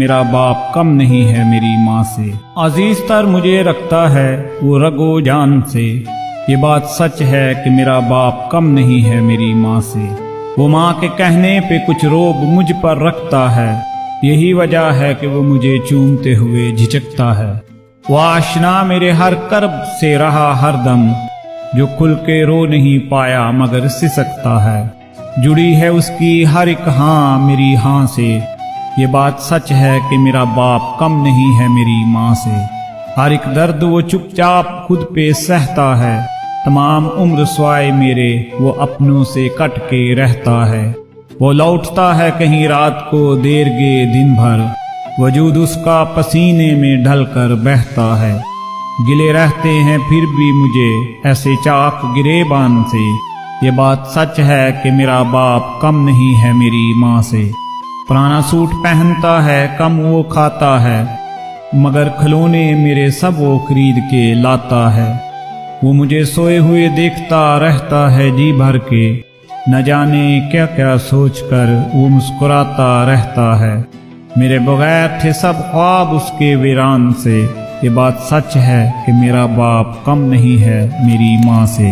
میرا باپ کم نہیں ہے میری ماں سے۔ عزیز تر مجھے رکھتا ہے وہ رگو جان سے، یہ بات سچ ہے کہ میرا باپ کم نہیں ہے میری ماں سے۔ وہ ماں کے کہنے پہ کچھ روب مجھ پر رکھتا ہے، یہی وجہ ہے کہ وہ مجھے چومتے ہوئے جھجکتا ہے۔ وہ آشنا میرے ہر کرب سے رہا ہر دم، جو کھل کے رو نہیں پایا مگر سسکتا ہے۔ جڑی ہے اس کی ہر ایک ہاں میری ہاں سے، یہ بات سچ ہے کہ میرا باپ کم نہیں ہے میری ماں سے۔ ہر ایک درد وہ چپ چاپ خود پہ سہتا ہے، تمام عمر سوائے میرے وہ اپنوں سے کٹ کے رہتا ہے۔ وہ لوٹتا ہے کہیں رات کو دیر گے دن بھر، وجود اس کا پسینے میں ڈھل کر بہتا ہے۔ گلے رہتے ہیں پھر بھی مجھے ایسے چاک گریبان سے، یہ بات سچ ہے کہ میرا باپ کم نہیں ہے میری ماں سے۔ پرانا سوٹ پہنتا ہے کم وہ کھاتا ہے، مگر کھلونے میرے سب وہ خرید کے لاتا ہے۔ وہ مجھے سوئے ہوئے دیکھتا رہتا ہے جی بھر کے، نہ جانے کیا کیا سوچ کر وہ مسکراتا رہتا ہے۔ میرے بغیر تھے سب خواب اس کے ویران سے، یہ بات سچ ہے کہ میرا باپ کم نہیں ہے میری ماں سے۔